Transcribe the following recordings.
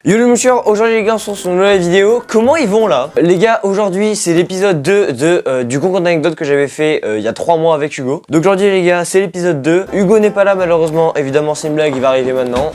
Yo les moucheurs, aujourd'hui les gars on se retrouve sur une nouvelle vidéo. Comment ils vont là? Les gars, aujourd'hui c'est l'épisode 2 du concours d'anecdotes que j'avais fait il y a 3 mois avec Hugo. Donc aujourd'hui les gars, c'est l'épisode 2. Hugo n'est pas là malheureusement, évidemment c'est une blague, il va arriver maintenant.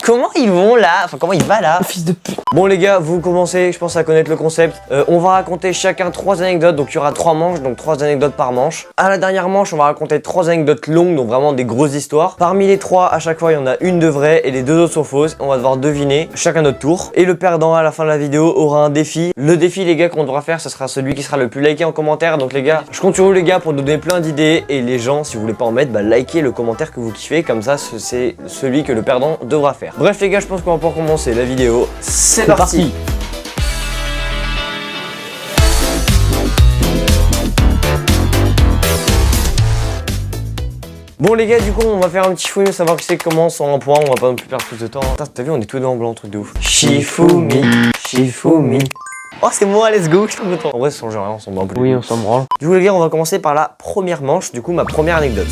Comment ils vont là? Enfin comment il va là? Fils de pute. Bon les gars, vous commencez je pense à connaître le concept. On va raconter chacun 3 anecdotes, donc il y aura 3 manches, donc 3 anecdotes par manche. À la dernière manche, on va raconter 3 anecdotes longues, donc vraiment des grosses histoires. Parmi les 3, à chaque fois il y en a une de vraie et les 2 autres sont fausses. On va devoir deviner chacun notre tour. Et le perdant à la fin de la vidéo aura un défi. Le défi les gars qu'on devra faire, ce sera celui qui sera le plus liké en commentaire. Donc les gars, je compte sur vous les gars pour nous donner plein d'idées. Et les gens, si vous voulez pas en mettre, bah likez le commentaire que vous kiffez. Comme ça, c'est celui que le perdant devra faire. Bref les gars, je pense qu'on va pouvoir commencer la vidéo. C'est parti. Bon les gars, du coup on va faire un petit fouille, savoir qui c'est commence en un point, on va pas non plus perdre plus de temps. T'as vu, on est tous deux en blanc, truc de ouf. Shifumi, Shifumi. Oh c'est moi, let's go, je suis trop content. En vrai ça change rien, on s'en branle. Oui, on s'en branle. Du coup les gars, on va commencer par la première manche, du coup ma première anecdote.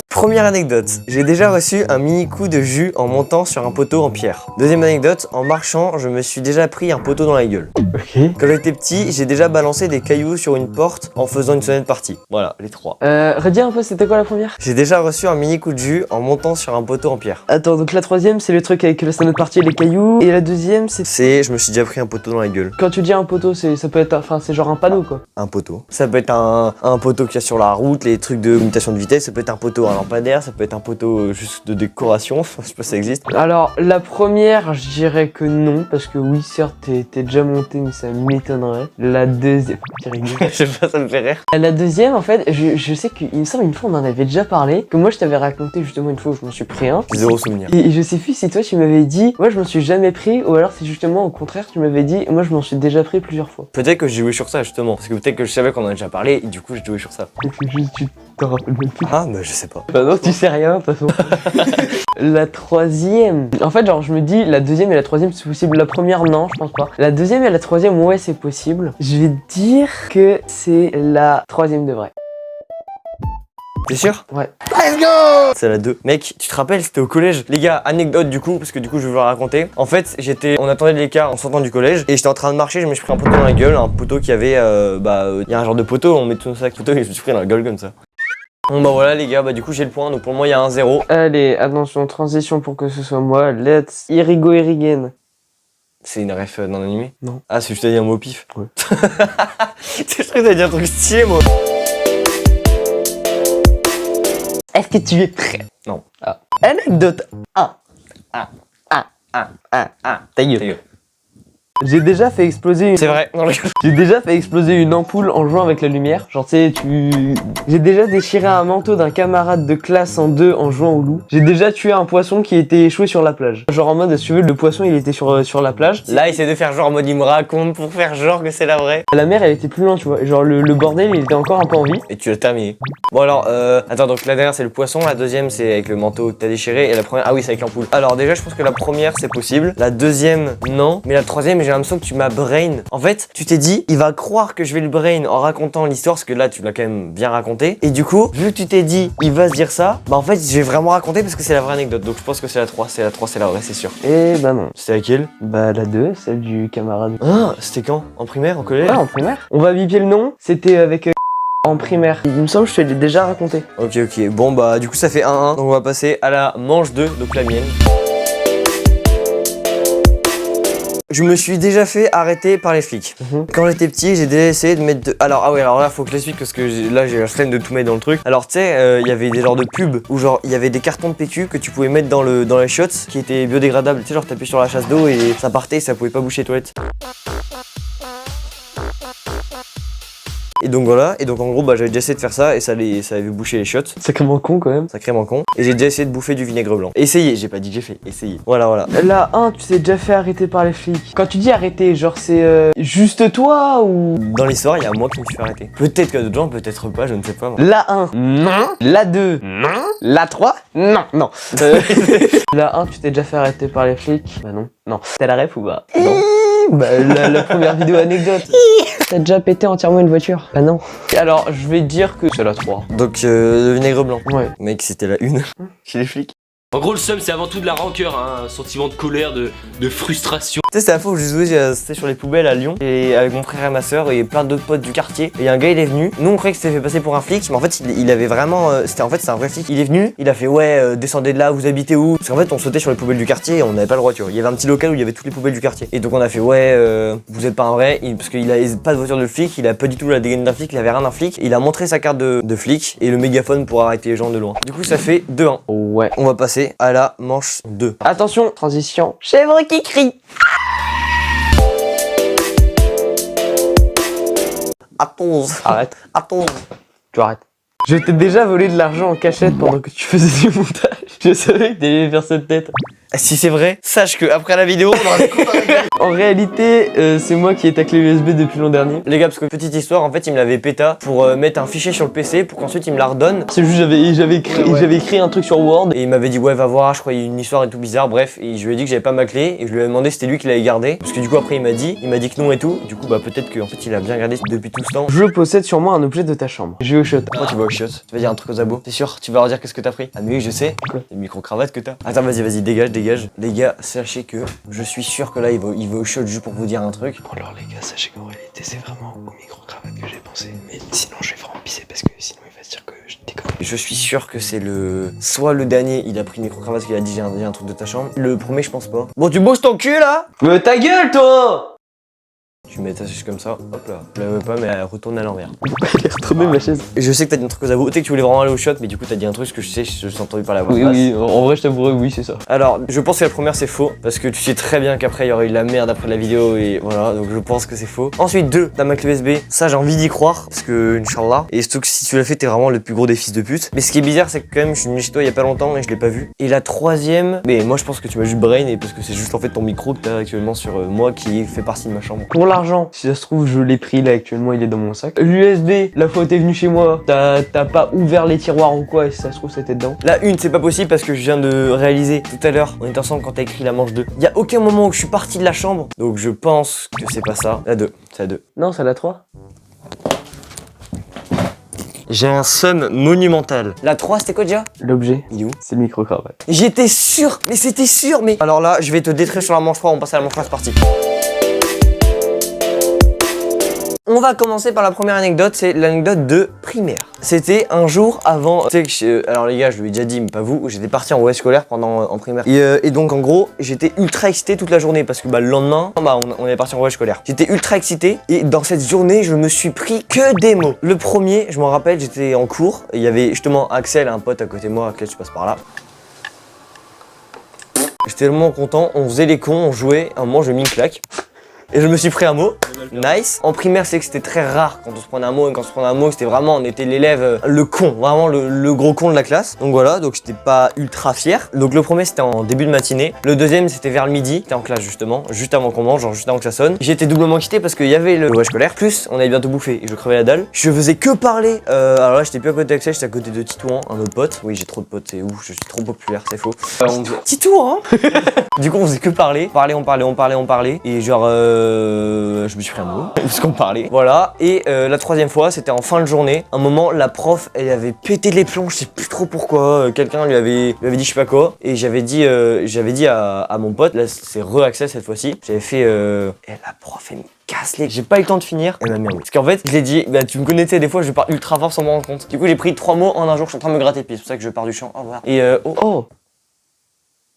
Première anecdote, j'ai déjà reçu un mini coup de jus en montant sur un poteau en pierre. Deuxième anecdote, en marchant, je me suis déjà pris un poteau dans la gueule. Ok. Quand j'étais petit, j'ai déjà balancé des cailloux sur une porte en faisant une sonnette partie. Voilà, les 3. Redis un peu, c'était quoi la première? J'ai déjà reçu un mini coup de jus en montant sur un poteau en pierre. Attends, donc la troisième, c'est le truc avec la sonnette partie et les cailloux. Et la deuxième, c'est... Je me suis déjà pris un poteau dans la gueule. Quand tu dis un poteau, ça peut être... Enfin, c'est genre un panneau, quoi. Un poteau. Ça peut être un poteau qu'il y a sur la route, les trucs de limitation de vitesse. Ça peut être un poteau à lampadaire, ça peut être un poteau juste de décoration. Enfin, je sais pas si ça existe. Alors, la première, je dirais que non. Parce que oui, certes, t'es déjà monté, mais ça m'étonnerait. La deuxième... Je sais pas, ça me fait rire. La deuxième, en fait, je sais qu'il me semble une fois, on en avait déjà parlé. Que moi, je t'avais raconté justement une fois où je m'en suis pris un. J'ai zéro souvenir. Et je sais plus si toi, tu m'avais dit, moi, je m'en suis jamais pris. Ou alors, c'est justement au contraire, tu m'avais dit, moi, je m'en suis déjà pris plusieurs fois. Peut-être que j'ai joué sur ça justement. Parce que peut-être que je savais qu'on en a déjà parlé et du coup j'ai joué sur ça. C'est juste, tu t'en rappelles même plus. Ah, bah je sais pas. Bah non, tu sais rien, de toute façon. La troisième... En fait, genre, je me dis, la deuxième et la troisième, c'est possible. La première, non, je pense pas. La deuxième et la troisième, ouais, c'est possible. Je vais dire que c'est la troisième de vrai. T'es sûr? Ouais. Let's go! C'est la 2. Mec, tu te rappelles, c'était au collège. Les gars, anecdote du coup, parce que du coup je vais vous la raconter. En fait, on attendait l'écart en sortant du collège et j'étais en train de marcher, je me suis pris un poteau dans la gueule, un poteau qui avait, il y a un genre de poteau, on met tout ça avec poteau et je me suis pris dans la gueule comme ça. Bon bah voilà les gars, bah du coup j'ai le point, donc pour moi il y a un 0. Allez, attention, transition pour que ce soit moi. Let's Irigo Irigen. C'est une ref dans l'animé? Non. Ah, c'est juste à dire un mot au pif? Ouais. Je crois que t'as dit un truc stylé moi. Est-ce que tu es prêt? Non. Ah. Anecdote 1. Ta gueule. J'ai déjà fait exploser une... C'est vrai. Non, J'ai déjà fait exploser une ampoule en jouant avec la lumière. Genre, tu sais, J'ai déjà déchiré un manteau d'un camarade de classe en deux en jouant au loup. J'ai déjà tué un poisson qui était échoué sur la plage. Genre en mode, si tu veux, le poisson, il était sur la plage. Là, il essaie de faire genre en mode il me raconte pour faire genre que c'est la vraie. La mer, elle était plus loin, tu vois. Genre, le bordel, il était encore un peu en vie. Et tu l'as terminé. Bon alors, attends, donc la dernière c'est le poisson, la deuxième c'est avec le manteau que t'as déchiré, et la première, ah oui c'est avec l'ampoule. Alors déjà je pense que la première c'est possible, la deuxième non, mais la troisième j'ai l'impression que tu m'as brain. En fait, tu t'es dit, il va croire que je vais le brain en racontant l'histoire, parce que là tu l'as quand même bien raconté. Et du coup, vu que tu t'es dit, il va se dire ça, bah en fait je vais vraiment raconter parce que c'est la vraie anecdote. Donc je pense que c'est la 3, c'est la vraie, c'est sûr. Et bah non. C'était laquelle? Bah la 2, celle du camarade. Ah, c'était quand? En primaire, en collège? Ouais, en primaire. On va biper le nom, c'était avec... en primaire. Il me semble que je te l'ai déjà raconté. Ok, bon bah du coup ça fait 1-1. Donc on va passer à la manche 2, donc la mienne. Je me suis déjà fait arrêter par les flics. Quand j'étais petit, j'ai déjà essayé de mettre alors là faut que je l'explique parce que là j'ai la flemme de tout mettre dans le truc. Alors tu sais, il y avait des genres de pubs où genre il y avait des cartons de PQ que tu pouvais mettre dans les shots qui étaient biodégradables. Tu sais, genre t'appuies sur la chasse d'eau et ça partait et ça pouvait pas boucher les toilettes. Et donc voilà, et donc en gros bah j'avais déjà essayé de faire ça et ça avait bouché les shots. Sacrément con quand même. Sacrément con. Et j'ai déjà essayé de bouffer du vinaigre blanc. Essayez, j'ai pas dit que j'ai fait, essayez. Voilà. La 1, tu t'es déjà fait arrêter par les flics. Quand tu dis arrêter, genre c'est juste toi ou... Dans l'histoire, il y a moi qui me suis fait arrêter. Peut-être que d'autres gens, peut-être pas, je ne sais pas moi. La 1, non. La 2, non. La 3, non. La 1, tu t'es déjà fait arrêter par les flics. Bah non. T'as la ref ou pas? Non. Bah la première vidéo anecdote. T'as déjà pété entièrement une voiture? Bah non. Alors je vais dire que c'est la 3. Donc le vinaigre blanc. Ouais. Mec, c'était la 1 chez les flics. En gros, le seum, c'est avant tout de la rancœur, hein, un sentiment de colère, de frustration. Tu sais, c'était la fois où j'ai joué, c'était sur les poubelles à Lyon, et avec mon frère et ma soeur et plein d'autres potes du quartier. Et un gars, il est venu. Nous, on croyait que c'était fait passer pour un flic, mais en fait, il avait vraiment. C'était un vrai flic. Il est venu, il a fait ouais, descendez de là, vous habitez où? Parce qu'en fait, on sautait sur les poubelles du quartier et on n'avait pas le droit, tu vois. Il y avait un petit local où il y avait toutes les poubelles du quartier. Et donc, on a fait ouais, vous êtes pas un vrai, parce qu'il avait pas de voiture de flic, il a pas du tout la dégaine d'un flic, il avait rien d'un flic. Il a montré sa carte de flic et le mégaphone pour arrêter les gens de loin. Du coup, ça fait 2-1. Ouais. On va passer à la manche 2. Attention, transition. Chèvre qui crie. À 11. Arrête. À 11. Tu arrêtes. Je t'ai déjà volé de l'argent en cachette pendant que tu faisais du montage. Je savais que t'allais faire cette tête. Si c'est vrai, sache que après la vidéo, on aura des comptes à régler. En réalité, c'est moi qui ai ta clé USB depuis l'an dernier. Les gars, parce que petite histoire, en fait, il me l'avait péta pour mettre un fichier sur le PC pour qu'ensuite il me la redonne. C'est juste j'avais écrit un truc sur Word. Et il m'avait dit ouais va voir, je crois qu'il y a une histoire et tout bizarre, bref, et je lui ai dit que j'avais pas ma clé et je lui ai demandé si c'était lui qui l'avait gardé. Parce que du coup après il m'a dit que non et tout. Du coup bah peut-être qu'en fait il a bien gardé depuis tout ce temps. Je possède sur moi un objet de ta chambre. Je vais au shot. Pourquoi tu vas au shot? Tu vas dire un truc aux abos? T'es sûr? Tu vas leur dire qu'est-ce que t'as pris? Ah mais oui je sais. Quoi? C'est une micro-cravate que t'as. Attends vas-y, dégage. Les gars, sachez que je suis sûr que là il va au shot juste pour vous dire un truc. Bon alors les gars, sachez qu'en réalité c'est vraiment au micro-cravate que j'ai pensé. Mais sinon je vais vraiment pisser parce que sinon il va se dire que je déconne. Je suis sûr que c'est soit le dernier, il a pris une micro-cravate parce qu'il a dit j'ai un truc de ta chambre. Le premier je pense pas. Bon tu bosses ton cul là? Mais ta gueule toi! Tu mets ta chaise comme ça, hop là. Je la veux pas mais elle retourne à l'envers. Elle est retournée ma chaise. Et je sais que t'as dit un truc aux abos. Peut-être que tu voulais vraiment aller au shot, mais du coup t'as dit un truc que je sais, je t'ai entendu parler à voix basse. Oui, en vrai je t'avouerai oui c'est ça. Alors, je pense que la première c'est faux, parce que tu sais très bien qu'après il y aurait eu de la merde après la vidéo et voilà, donc je pense que c'est faux. Ensuite 2, t'as ma clé USB, ça j'ai envie d'y croire, parce que Inch'Allah. Et surtout que si tu l'as fait, t'es vraiment le plus gros des fils de pute. Mais ce qui est bizarre, c'est que quand même je suis venu chez toi il y a pas longtemps et je l'ai pas vu. Et la troisième, mais moi je pense que tu m'as juste brain et parce que c'est juste en fait ton micro que t'as actuellement sur moi qui fait partie de ma chambre. Pour l'argent, si ça se trouve je l'ai pris là actuellement, il est dans mon sac. L'USB, la fois où t'es venu chez moi, t'as pas ouvert les tiroirs ou quoi et si ça se trouve c'était dedans. La une, c'est pas possible parce que je viens de réaliser tout à l'heure, on était ensemble quand t'as écrit la manche 2. Il y a aucun moment où je suis parti de la chambre, donc je pense que c'est pas ça. La 2, c'est la 2. Non, c'est la 3. J'ai un seum monumental. La 3, c'était quoi déjà? L'objet, Il est où? c'est le micro-cravate. J'étais sûr, mais c'était sûr, mais... Alors là, je vais te détruire sur la manche 3, on passe à la manche 3, c'est parti. On va commencer par la première anecdote, c'est l'anecdote de primaire. C'était un jour avant, tu sais que alors les gars, je lui ai déjà dit, mais pas vous, j'étais parti en voyage scolaire en primaire. Et donc en gros, j'étais ultra excité toute la journée parce que le lendemain, on est parti en voyage scolaire. J'étais ultra excité et dans cette journée, je me suis pris que des mots. Le premier, je m'en rappelle, j'étais en cours, et il y avait justement Axel, un pote à côté de moi, Axel, tu passes par là. J'étais tellement content, on faisait les cons, on jouait, à un moment, je mis une claque. Et je me suis pris un mot, nice. En primaire, c'est que c'était très rare quand on se prenait un mot, et quand on se prenait un mot, c'était vraiment, on était l'élève, le con, vraiment le gros con de la classe. Donc voilà, donc j'étais pas ultra fier. Donc le premier, c'était en début de matinée. Le deuxième, c'était vers le midi, j'étais en classe justement, juste avant qu'on mange, genre juste avant que ça sonne. J'étais doublement quitté parce qu'il y avait le voyage scolaire, plus on allait bientôt bouffer et je crevais la dalle. Je faisais que parler. Alors là, j'étais plus à côté d'Axel, j'étais à côté de Titouan, un autre pote. Oui, j'ai trop de potes, c'est ouf, je suis trop populaire, c'est faux. Titouan. Du coup, on faisait que parler. On parlait. Et genre, je me suis pris un mot, parce qu'on parlait. Voilà. Et la troisième fois, c'était en fin de journée. Un moment, la prof, elle avait pété les plombs, je sais plus trop pourquoi. Quelqu'un lui avait dit je sais pas quoi. Et j'avais dit à mon pote, là c'est re-Axel cette fois-ci. J'avais fait, et la prof, elle me casse les... J'ai pas eu le temps de finir. Elle m'a mis un mot. Parce qu'en fait, je l'ai dit, bah tu me connaissais, des fois je parle ultra fort sans me rendre compte. Du coup, j'ai pris 3 mots en un jour, je suis en train de me gratter le pied. C'est pour ça que je pars du champ. Au revoir. Et oh.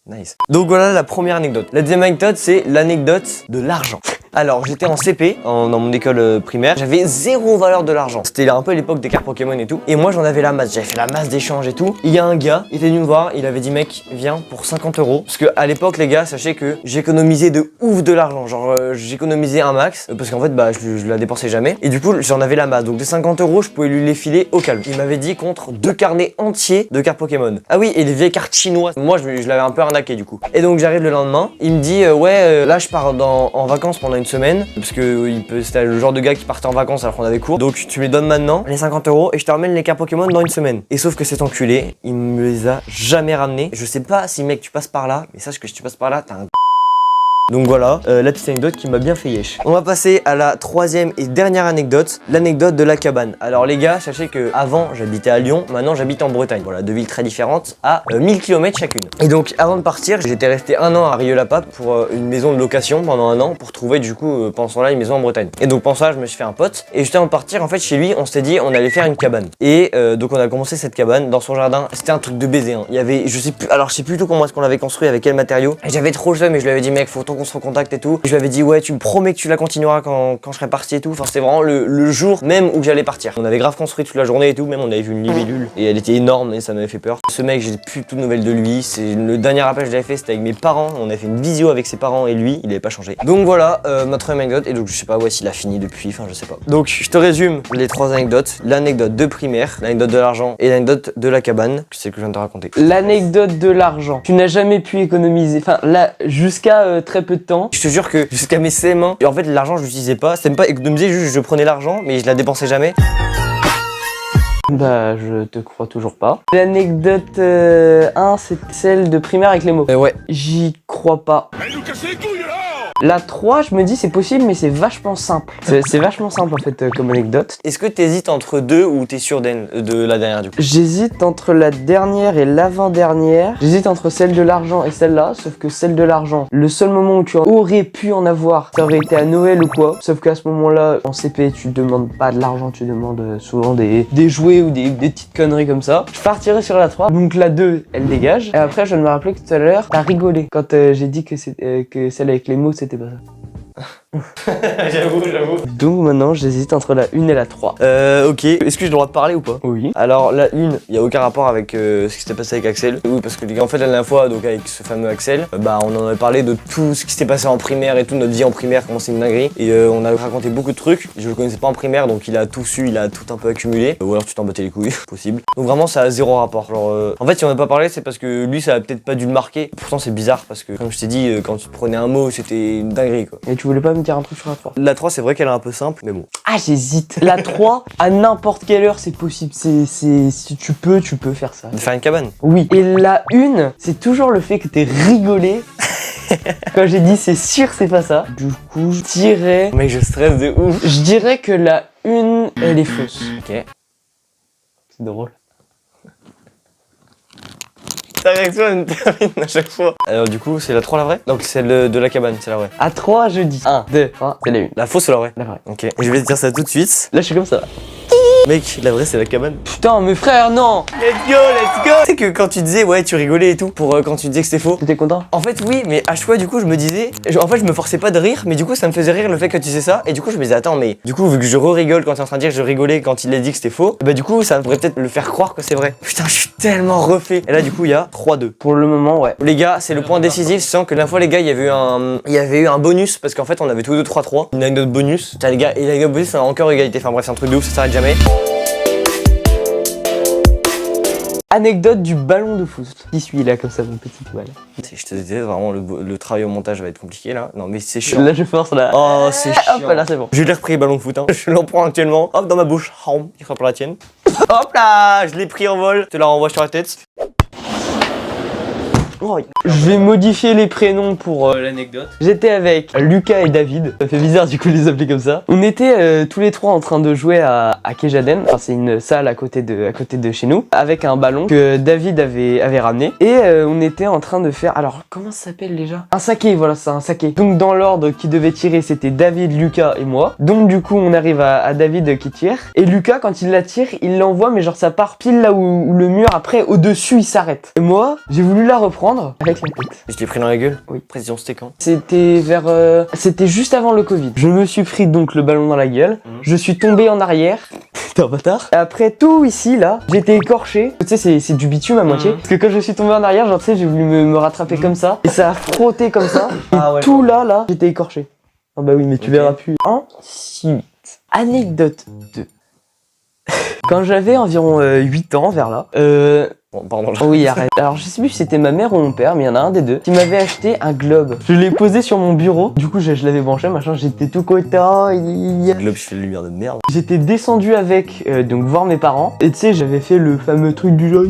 Nice. Donc voilà la première anecdote. La deuxième anecdote, c'est l'anecdote de l'argent. Alors j'étais en CP, dans mon école primaire, j'avais zéro valeur de l'argent. C'était un peu l'époque des cartes Pokémon et tout. Et moi j'en avais la masse, j'avais fait la masse d'échanges et tout. Il y a un gars, il était venu me voir, il avait dit mec, viens pour 50 €. Parce que à l'époque les gars, sachez que j'économisais de ouf de l'argent. Genre j'économisais un max, parce qu'en fait bah je la dépensais jamais. Et du coup j'en avais la masse. Donc des 50 €, je pouvais lui les filer au calme. Il m'avait dit contre 2 carnets entiers de cartes Pokémon. Ah oui, et les vieilles cartes chinoises. Moi je l'avais un peu arnaqué du coup. Et donc j'arrive le lendemain, il me dit là je pars en vacances pendant une semaine. Parce que c'était le genre de gars qui partait en vacances alors qu'on avait cours. Donc tu me les donnes maintenant, les 50 € et je te ramène les cartes Pokémon dans une semaine. Et sauf que cet enculé, il me les a jamais ramenés. Je sais pas si mec tu passes par là, mais sache que si tu passes par là, t'as un Donc voilà, la petite anecdote qui m'a bien fait yesh. On va passer à la troisième et dernière anecdote, l'anecdote de la cabane. Alors les gars, sachez que avant j'habitais à Lyon, maintenant j'habite en Bretagne. Voilà, deux villes très différentes à 1000 km chacune. Et donc avant de partir, j'étais resté un an à Rieux-la-Pape pour une maison de location pendant un an pour trouver du coup pendant ce temps-là une maison en Bretagne. Et donc pendant ça, je me suis fait un pote et juste avant de partir, en fait chez lui, on s'était dit on allait faire une cabane. Et donc on a commencé cette cabane dans son jardin. C'était un truc de baiser. Hein. Il y avait, je sais plus tout comment est-ce qu'on l'avait construit, avec quel matériau. Et j'avais trop le seum, mais je lui avais dit mec, faut autant qu'on se recontacte et tout. Et je lui avais dit ouais, tu me promets que tu la continueras quand je serai parti et tout. Enfin c'était vraiment le jour même où j'allais partir. On avait grave construit toute la journée et tout, même on avait vu une libellule et elle était énorme et ça m'avait fait peur. Ce mec, j'ai plus de nouvelles de lui. C'est le dernier rappel que j'avais fait, c'était avec mes parents. On avait fait une visio avec ses parents et lui, il avait pas changé. Donc voilà ma troisième anecdote. Et donc je sais pas s'il a fini depuis, enfin je sais pas. Donc je te résume les trois anecdotes. L'anecdote de primaire, l'anecdote de l'argent et l'anecdote de la cabane, c'est ce que je viens de te raconter. L'anecdote de l'argent. Tu n'as jamais pu économiser, enfin là, jusqu'à très peu de temps. Je te jure que jusqu'à mes CM1, en fait l'argent je l'utilisais pas, c'était même pas économiser, juste je prenais l'argent mais je la dépensais jamais. Bah, je te crois toujours pas. L'anecdote 1, c'est celle de primaire avec les mots. Ouais. J'y crois pas. La 3, je me dis c'est possible, mais c'est vachement simple. C'est vachement simple en fait comme anecdote. Est-ce que t'hésites entre deux ou t'es sûr de la dernière du coup? J'hésite entre la dernière et l'avant-dernière. J'hésite entre celle de l'argent et celle-là, sauf que celle de l'argent, le seul moment où tu aurais pu en avoir, ça aurait été à Noël ou quoi. Sauf qu'à ce moment-là, en CP, tu demandes pas de l'argent, tu demandes souvent des jouets ou des petites conneries comme ça. Je partirai sur la 3. Donc la 2, elle dégage. Et après, je me rappelais que tout à l'heure, t'as rigolé quand j'ai dit que celle avec les mots, c'était pas ça. J'avoue. Donc maintenant j'hésite entre la 1 et la 3. Ok. Est-ce que j'ai le droit de parler ou pas? Oui. Alors la 1, il n'y a aucun rapport avec ce qui s'était passé avec Axel. Oui, parce que les gars, en fait la dernière fois, donc avec ce fameux Axel, bah on en avait parlé de tout ce qui s'était passé en primaire et tout, notre vie en primaire, comment c'est une dinguerie. Et on a raconté beaucoup de trucs. Je le connaissais pas en primaire, donc il a tout su, il a tout un peu accumulé. Ou alors tu t'en battais les couilles, possible. Donc vraiment ça a zéro rapport. Genre, en fait si on n'a pas parlé, c'est parce que lui ça a peut-être pas dû le marquer. Pourtant c'est bizarre parce que comme je t'ai dit, quand tu prenais un mot, c'était une dinguerie quoi. Et tu voulais pas me dire un truc sur la 3? La 3 c'est vrai qu'elle est un peu simple, mais bon. Ah j'hésite. La 3, à n'importe quelle heure c'est possible. Si tu peux faire ça. De faire une cabane. Oui. Et la 1, c'est toujours le fait que t'aies rigolé. Quand j'ai dit c'est sûr c'est pas ça. Du coup je dirais... Mec je stresse de ouf. Je dirais que la 1, elle est fausse. Ok. C'est drôle. Ta réaction elle me termine à chaque fois. Alors du coup c'est la 3 la vraie? Donc celle de la cabane, c'est la vraie. À 3 je dis 1, 2, 3, c'est la 1. La fausse c'est la vraie? La vraie. Ok. Et je vais te dire ça tout de suite. Là je suis comme ça. Mec, la vraie c'est la cabane. Putain mais frère non. Let's go, let's go. Tu sais que quand tu disais ouais tu rigolais et tout pour quand tu disais que c'était faux. T'étais content? En fait oui, mais à chaque fois du coup je me disais, en fait je me forçais pas de rire, mais du coup ça me faisait rire le fait que tu disais ça, et du coup je me disais attends mais du coup vu que je rigole quand tu es en train de dire que je rigolais quand il a dit que c'était faux, bah du coup ça pourrait peut-être le faire croire que c'est vrai. Putain je suis tellement refait. Et là du coup il y a 3-2. Pour le moment ouais. Les gars c'est le point décisif, sachant que la fois les gars il y avait eu un bonus parce qu'en fait on avait tous les deux 3-3, une anecdote bonus. Putain les gars, et l'anecdote bonus c'est encore égalité, enfin bref c'est un truc de ouf, ça s'arrête jamais. Anecdote du ballon de foot. Qui suis là comme ça mon petit poil? Je te disais vraiment le travail au montage va être compliqué là. Non mais c'est chiant. Là je force là. Oh c'est chiant. Hop là c'est bon. Je l'ai repris ballon de foot, hein. Je l'en prends actuellement. Hop dans ma bouche. Il sera pour la tienne. Hop là, je l'ai pris en vol. Je te la renvoie sur la tête. Oh, je vais modifier les prénoms pour l'anecdote. J'étais avec Lucas et David. Ça fait bizarre du coup de les appeler comme ça. On était tous les trois en train de jouer à Kejaden. Enfin c'est une salle à côté de chez nous. Avec un ballon que David avait ramené. Et on était en train de faire... Alors comment ça s'appelle déjà? Un saké, voilà c'est un saké. Donc dans l'ordre qui devait tirer c'était David, Lucas et moi. Donc du coup on arrive à David qui tire. Et Lucas quand il la tire il l'envoie mais genre ça part pile là où le mur après au dessus il s'arrête. Et moi j'ai voulu la reprendre avec la tête. Je l'ai pris dans la gueule? Oui. Précision, c'était quand? C'était c'était juste avant le Covid. Je me suis pris donc le ballon dans la gueule. Je suis tombé en arrière. Putain bâtard. Et après tout ici là, j'étais écorché. Tu sais c'est du bitume à moitié. Parce que quand je suis tombé en arrière, genre tu sais j'ai voulu me rattraper comme ça. Et ça a frotté comme ça. Et ouais, tout là, j'étais écorché. Ah bah oui mais tu verras plus. 1, 6, 8. Anecdote 2. Quand j'avais environ 8 ans, vers là, Bon, pardon. oui, arrête. Alors, je sais plus si c'était ma mère ou mon père, mais il y en a un des deux, qui m'avait acheté un globe. Je l'ai posé sur mon bureau. Du coup, je l'avais branché, machin, j'étais tout content. Le globe, je fais la lumière de merde. J'étais descendu avec, donc voir mes parents. Et tu sais, j'avais fait le fameux truc du genre,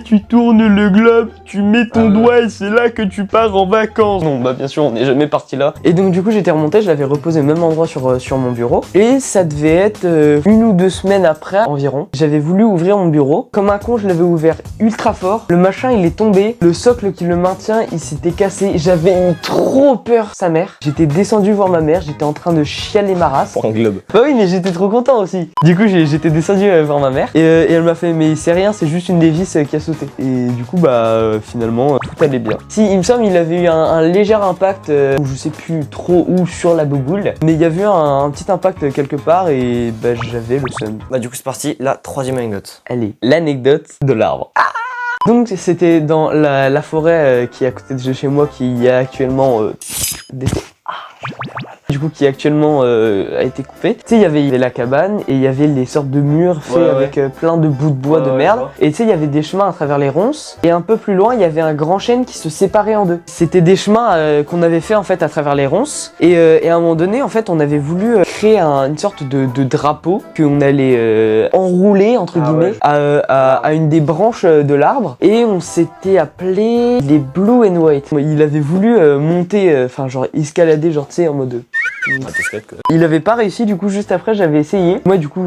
tu tournes le globe, tu mets ton doigt et c'est là que tu pars en vacances. Non, bah bien sûr, on n'est jamais parti là. Et donc, du coup, j'étais remonté, je l'avais reposé au même endroit sur mon bureau. Et ça devait être 1 ou 2 semaines après environ. J'avais voulu ouvrir mon bureau. Comme un con, je l'avais ouvert ultra fort. Le machin, il est tombé. Le socle qui le maintient, il s'était cassé. J'avais eu trop peur, sa mère. J'étais descendu voir ma mère. J'étais en train de chialer ma race. Pour un globe. Bah oui, mais j'étais trop content aussi. Du coup, j'étais descendu voir ma mère. Et elle m'a fait, mais c'est rien, c'est juste une des vis qui a sauté. Et du coup, finalement, tout allait bien. Si, il me semble, il avait eu un léger impact, je sais plus trop où, sur la bouboule. Mais il y avait eu un petit impact quelque part et j'avais le seum. Bah du coup c'est parti, la 3e anecdote. Allez, l'anecdote de l'arbre. Donc c'était dans la forêt qui est à côté de chez moi, qui a actuellement du coup qui actuellement a été coupée. Tu sais, il y avait la cabane et il y avait les sortes de murs faits avec plein de bouts de bois de merde. Et tu sais, il y avait des chemins à travers les ronces. Et un peu plus loin, il y avait un grand chêne qui se séparait en deux. C'était des chemins qu'on avait fait en fait à travers les ronces. Et à un moment donné, en fait, on avait voulu créer une sorte de drapeau qu'on allait enrouler entre guillemets à une des branches de l'arbre. Et on s'était appelé les Blue and White. Il avait voulu monter, enfin genre escalader, genre tu sais, en mode. Il avait pas réussi, du coup juste après j'avais essayé. Moi du coup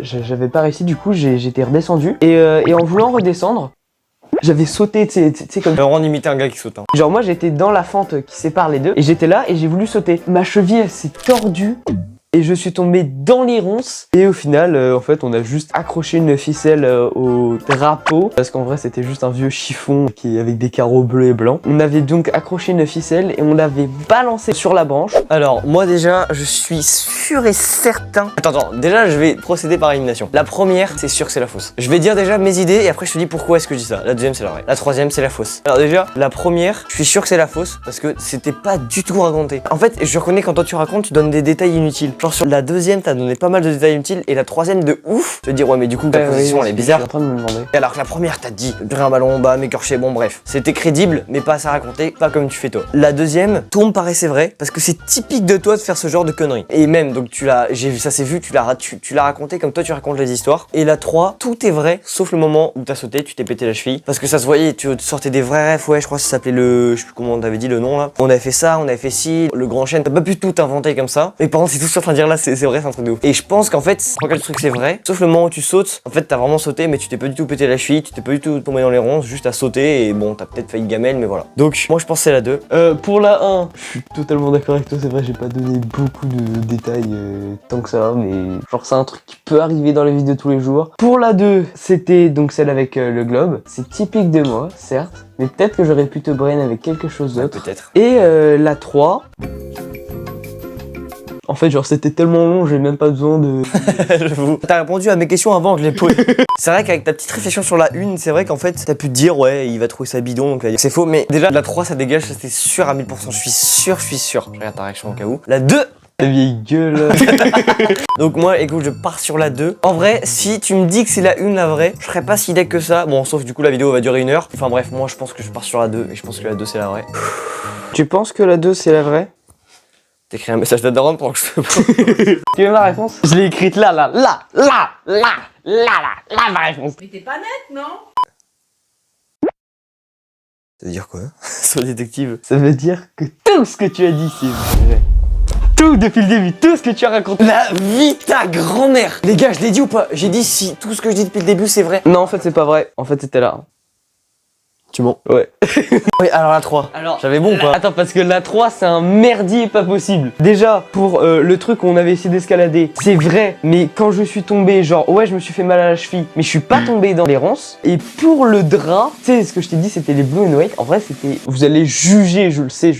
j'avais pas réussi, du coup j'étais redescendu et en voulant redescendre, j'avais sauté, tu sais comme... On imitait un gars qui saute. Hein. Genre moi j'étais dans la fente qui sépare les deux et j'étais là et j'ai voulu sauter. Ma cheville elle s'est tordue. Et je suis tombé dans les ronces. Et au final, en fait, on a juste accroché une ficelle au drapeau. Parce qu'en vrai, c'était juste un vieux chiffon avec des carreaux bleus et blancs. On avait donc accroché une ficelle et on l'avait balancé sur la branche. Alors, moi déjà, je suis sûr et certain... Attends, déjà, je vais procéder par élimination. La première, c'est sûr que c'est la fausse. Je vais dire déjà mes idées et après, je te dis pourquoi est-ce que je dis ça. La deuxième, c'est la vraie. La troisième, c'est la fausse. Alors déjà, la première, je suis sûr que c'est la fausse parce que c'était pas du tout raconté. En fait, je reconnais quand toi tu racontes, tu donnes des détails inutiles. Genre sur la deuxième, t'as donné pas mal de détails inutiles et la troisième de ouf. Tu te dire ouais mais du coup ta position elle est bizarre. Je suis en train de me demander. Et alors que la première t'as dit un ballon bas, m'écorcher, bon bref. C'était crédible mais pas assez raconté, pas comme tu fais toi. La deuxième, tout me paraissait vrai parce que c'est typique de toi de faire ce genre de conneries. Et même donc j'ai vu ça c'est vu, tu l'as raconté comme toi tu racontes les histoires. Et la 3, tout est vrai sauf le moment où t'as sauté, tu t'es pété la cheville. Parce que ça se voyait, tu sortais des vrais rêves, ouais je crois que ça s'appelait je sais plus comment on t'avait dit le nom là. On avait fait ça, on avait fait ci, le grand chêne, t'as pas pu tout inventer comme ça. Mais par contre c'est tout ce que je suis en train de dire là, c'est vrai, c'est un truc de ouf. Et je pense qu'en fait, quel truc c'est vrai, sauf le moment où tu sautes, en fait t'as vraiment sauté mais tu t'es pas du tout pété la cheville, tu t'es pas du tout tombé dans les ronces, juste à sauter et bon t'as peut-être failli gamelle mais voilà. Donc moi je pense que c'est la 2. Pour la 1, je suis totalement d'accord avec toi, c'est vrai j'ai pas donné beaucoup de détails tant que ça, mais genre c'est un truc qui peut arriver dans la vie de tous les jours. Pour la 2, c'était donc celle avec le globe, c'est typique de moi, certes, mais peut-être que j'aurais pu te brain avec quelque chose d'autre. Peut-être. Et la 3... En fait, genre, c'était tellement long, j'ai même pas besoin de... J'avoue. T'as répondu à mes questions avant que je les pose. C'est vrai qu'avec ta petite réflexion sur la 1, c'est vrai qu'en fait, t'as pu te dire, ouais, il va trouver ça bidon, donc c'est faux. Mais déjà, la 3, ça dégage, ça c'était sûr à 1000%. Je suis sûr. Je regarde ta réaction au cas où. La 2. Ta vieille gueule. Donc moi, écoute, je pars sur la 2. En vrai, si tu me dis que c'est la 1 la vraie, je serais pas si deck que ça. Bon, sauf du coup, la vidéo va durer 1 heure. Enfin bref, moi, je pense que je pars sur la 2 et je pense que la 2, c'est la vraie. Tu penses que la 2, c'est la vraie? T'écris un message d'Adaron pendant que je te... Tu veux ma réponse? Je l'ai écrite là, ma réponse. Mais t'es pas net, non? Ça veut dire quoi? Sois détective. Ça veut dire que tout ce que tu as dit, c'est vrai. Tout depuis le début, tout ce que tu as raconté. La vie de ta grand-mère. Les gars, je l'ai dit ou pas? J'ai dit si tout ce que je dis depuis le début, c'est vrai. Non, en fait, c'est pas vrai. En fait, c'était là. Tu mens? Ouais. Oui, alors la 3. Alors, j'avais bon ou pas? Attends, parce que la 3, c'est un merdier pas possible. Déjà, pour le truc où on avait essayé d'escalader, c'est vrai, mais quand je suis tombé, genre, ouais, je me suis fait mal à la cheville, mais je suis pas tombé dans les ronces. Et pour le drap, tu sais, ce que je t'ai dit, c'était les Blue and White. En vrai, c'était... Vous allez juger, je le sais.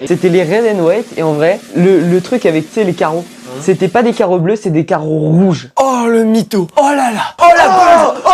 C'était les Red and White, et en vrai, le truc avec, tu sais, les carreaux, c'était pas des carreaux bleus, c'est des carreaux rouges. Oh, le mytho. Oh là là. Oh la buzz. Oh.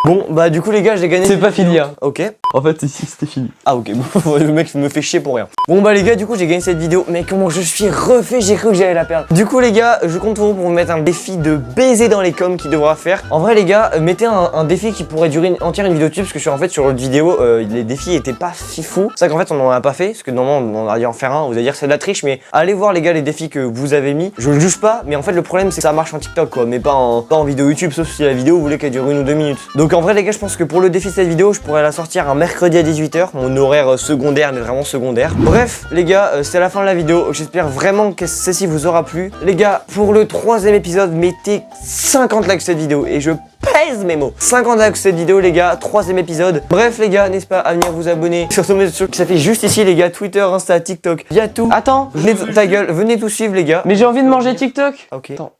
Bon, bah du coup, les gars, j'ai gagné. C'est pas fini, hein. Ok. En fait, ici, c'était fini. Ah ok, bon, le mec me fait chier pour rien. Bon bah les gars, du coup j'ai gagné cette vidéo, mais comment je suis refait, j'ai cru que j'allais la perdre. Du coup les gars, je compte pour vous mettre un défi de baiser dans les coms qui devra faire. En vrai les gars, mettez un défi qui pourrait durer entière une vidéo dessus, parce que sur l'autre vidéo, les défis étaient pas fifou. C'est vrai qu'en fait on en a pas fait, parce que normalement on aurait dû en faire un, vous allez dire c'est de la triche, mais allez voir les gars les défis que vous avez mis. Je le juge pas, mais en fait le problème c'est que ça marche en TikTok quoi, mais pas en vidéo YouTube, sauf si la vidéo vous voulez qu'elle dure 1 ou 2 minutes. Donc en vrai les gars, je pense que pour le défi de cette vidéo, je pourrais la sortir un mercredi à 18h, mon horaire secondaire, mais vraiment secondaire. Bref les gars, c'est la fin de la vidéo, j'espère vraiment que celle-ci vous aura plu. Les gars, pour le 3e épisode, mettez 50 likes sur cette vidéo, et je pèse mes mots. 50 likes sur cette vidéo les gars, 3e épisode. Bref les gars, n'hésitez pas à venir vous abonner sur ce réseau social qui s'affiche juste ici les gars, Twitter, Insta, TikTok, y a tout. Attends, Venez ta gueule, venez tout suivre les gars. mais j'ai envie de manger TikTok. Ok. Attends.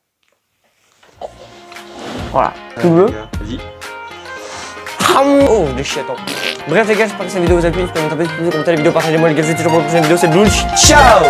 Voilà. Tout bleu. Vas-y. Oh, des chiens, attends. Bref les gars, j'espère que cette vidéo vous a plu. N'hésitez pas à mettre un petit pouce, commenter la vidéo, partagez-moi les gars, je vous dis toujours pour la prochaine vidéo, c'est Blue. Ciao.